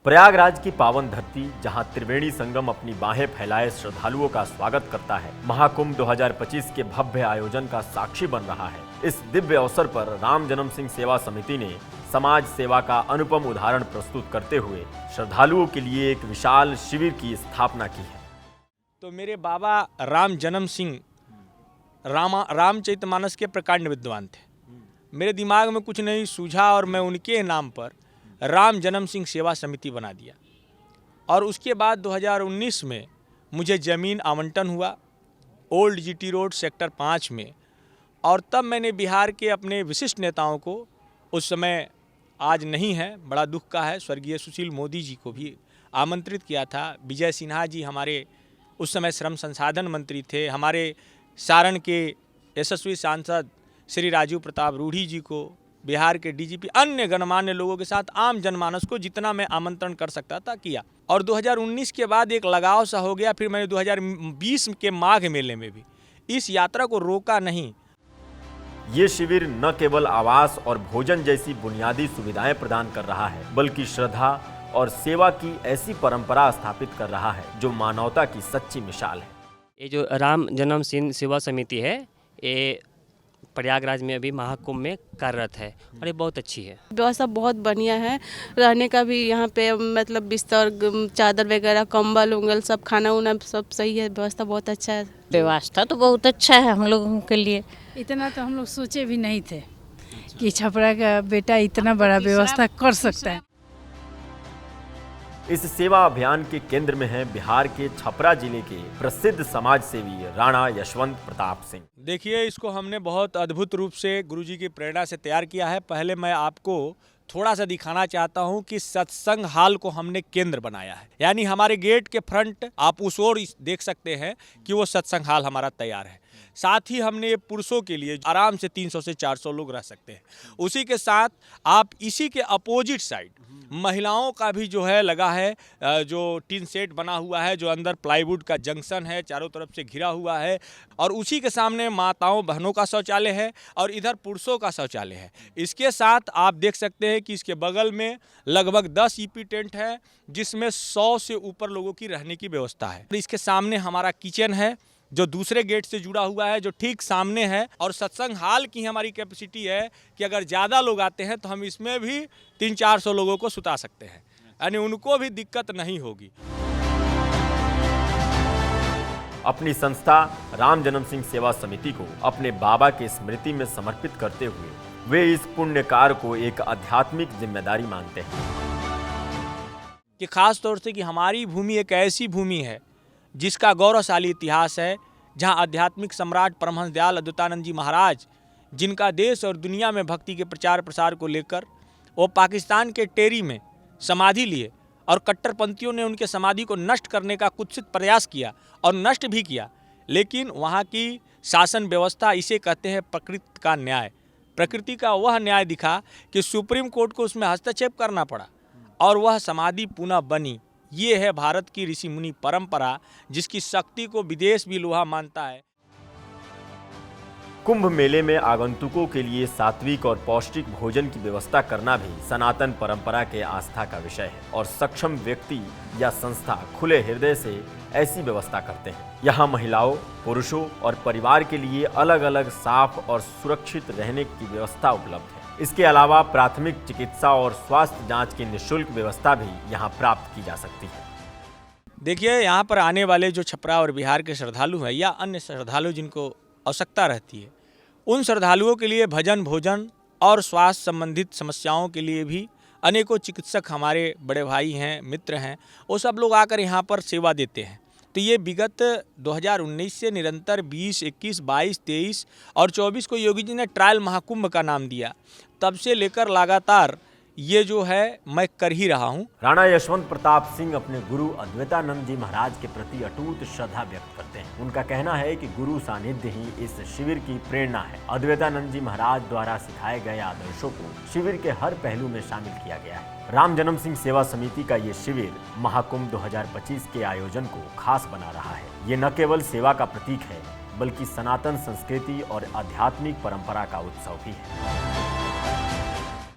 प्रयागराज की पावन धरती जहां त्रिवेणी संगम अपनी बाहें फैलाए श्रद्धालुओं का स्वागत करता है, महाकुंभ 2025 के भव्य आयोजन का साक्षी बन रहा है। इस दिव्य अवसर पर राम जन्म सिंह सेवा समिति ने समाज सेवा का अनुपम उदाहरण प्रस्तुत करते हुए श्रद्धालुओं के लिए एक विशाल शिविर की स्थापना की है। तो मेरे बाबा राम जन्म सिंह रामचरितमानस के प्रकांड विद्वान थे। मेरे दिमाग में कुछ नहीं सूझा और मैं उनके नाम पर राम जन्म सिंह सेवा समिति बना दिया। और उसके बाद 2019 में मुझे ज़मीन आवंटन हुआ ओल्ड जीटी रोड सेक्टर 5 में। और तब मैंने बिहार के अपने विशिष्ट नेताओं को, उस समय आज नहीं है, बड़ा दुख का है, स्वर्गीय सुशील मोदी जी को भी आमंत्रित किया था। विजय सिन्हा जी हमारे उस समय श्रम संसाधन मंत्री थे। हमारे सारण के यशस्वी सांसद श्री राजीव प्रताप रूढ़ी जी को, बिहार के डीजीपी, अन्य गणमान्य लोगों के साथ आम जनमानस को जितना मैं आमंत्रण कर सकता था किया। और 2019 के बाद एक लगाव सा हो गया। फिर मैंने 2020 के माघ मेले में भी इस यात्रा को रोका नहीं। ये शिविर न केवल आवास और भोजन जैसी बुनियादी सुविधाएं प्रदान कर रहा है, बल्कि श्रद्धा और सेवा की ऐसी परंपरा स्थापित कर रहा है जो मानवता की सच्ची मिसाल है। ये जो राम जन्म सिंह सेवा समिति है, ये प्रयागराज में अभी महाकुंभ में कार्यरत है और ये बहुत अच्छी है। व्यवस्था बहुत बढ़िया है, रहने का भी यहाँ पे मतलब बिस्तर, चादर वगैरह, कंबल उंगल सब, खाना उना सब सही है। व्यवस्था बहुत अच्छा है। व्यवस्था तो बहुत अच्छा है हम लोगों के लिए। इतना तो हम लोग सोचे भी नहीं थे कि छपरा का बेटा इतना बड़ा व्यवस्था कर सकता है। इस सेवा अभियान के केंद्र में है बिहार के छपरा जिले के प्रसिद्ध समाज सेवी राणा यशवंत प्रताप सिंह। देखिए, इसको हमने बहुत अद्भुत रूप से गुरुजी की प्रेरणा से तैयार किया है। पहले मैं आपको थोड़ा सा दिखाना चाहता हूं कि सत्संग हाल को हमने केंद्र बनाया है। यानी हमारे गेट के फ्रंट आप उस ओर देख सकते हैं कि वो सत्संग हाल हमारा तैयार है। साथ ही हमने ये पुरुषों के लिए आराम से 300 से 400 लोग रह सकते हैं। उसी के साथ आप इसी के अपोजिट साइड महिलाओं का भी जो है लगा है, जो टीन सेट बना हुआ है, जो अंदर प्लाईवुड का जंक्शन है, चारों तरफ से घिरा हुआ है। और उसी के सामने माताओं बहनों का शौचालय है और इधर पुरुषों का शौचालय है। इसके साथ आप देख सकते हैं कि इसके बगल में लगभग 10 ईपी टेंट है, जिसमें 100 से ऊपर लोगों की रहने की व्यवस्था है। इसके सामने हमारा किचन है जो दूसरे गेट से जुड़ा हुआ है, जो ठीक सामने है। और सत्संग हाल की हमारी कैपेसिटी है कि अगर ज़्यादा लोग आते हैं तो हम इसमें भी 300-400 लोगों को सुता सकते हैं, यानी उनको भी दिक्कत नहीं होगी। अपनी संस्था राम जन्म सिंह सेवा समिति को अपने बाबा की स्मृति में समर्पित करते हुए वे इस पुण्य कार्य को एक आध्यात्मिक जिम्मेदारी मानते हैं कि खास तौर से कि हमारी भूमि एक ऐसी भूमि है जिसका गौरवशाली इतिहास है, जहां आध्यात्मिक सम्राट परमहंस दयाल अद्वैतानंद जी महाराज, जिनका देश और दुनिया में भक्ति के प्रचार प्रसार को लेकर वो पाकिस्तान के टेरी में समाधि लिए और कट्टरपंथियों ने उनके समाधि को नष्ट करने का कुत्सित प्रयास किया और नष्ट भी किया। लेकिन वहाँ की शासन व्यवस्था, इसे कहते हैं प्रकृति का न्याय। प्रकृति का वह न्याय दिखा कि सुप्रीम कोर्ट को उसमें हस्तक्षेप करना पड़ा और वह समाधि पुनः बनी। ये है भारत की ऋषि मुनि परंपरा, जिसकी शक्ति को विदेश भी लोहा मानता है। कुंभ मेले में आगंतुकों के लिए सात्विक और पौष्टिक भोजन की व्यवस्था करना भी सनातन परंपरा के आस्था का विषय है और सक्षम व्यक्ति या संस्था खुले हृदय से ऐसी व्यवस्था करते हैं। यहाँ महिलाओं, पुरुषों और परिवार के लिए अलग अलग साफ और सुरक्षित रहने की व्यवस्था उपलब्ध है। इसके अलावा प्राथमिक चिकित्सा और स्वास्थ्य जांच की निःशुल्क व्यवस्था भी यहाँ प्राप्त की जा सकती है। देखिए, यहाँ पर आने वाले जो छपरा और बिहार के श्रद्धालु हैं या अन्य श्रद्धालु जिनको आवश्यकता रहती है, उन श्रद्धालुओं के लिए भजन, भोजन और स्वास्थ्य संबंधित समस्याओं के लिए भी अनेकों चिकित्सक हमारे बड़े भाई हैं, मित्र हैं, वो सब लोग आकर यहाँ पर सेवा देते हैं। तो ये विगत 2019 से निरंतर 20, 21, 22, 23 और 24 को योगी जी ने ट्रायल महाकुंभ का नाम दिया। तब से लेकर लगातार ये जो है मैं कर ही रहा हूँ। राणा यशवंत प्रताप सिंह अपने गुरु अद्वैतानंद जी महाराज के प्रति अटूट श्रद्धा व्यक्त करते हैं। उनका कहना है कि गुरु सानिध्य ही इस शिविर की प्रेरणा है। अद्वैतानंद जी महाराज द्वारा सिखाए गए आदर्शों को शिविर के हर पहलू में शामिल किया गया है। राम जन्म सिंह सेवा समिति का ये शिविर महाकुंभ 2025 के आयोजन को खास बना रहा है। ये न केवल सेवा का प्रतीक है, बल्कि सनातन संस्कृति और आध्यात्मिक परंपरा का उत्सव भी है।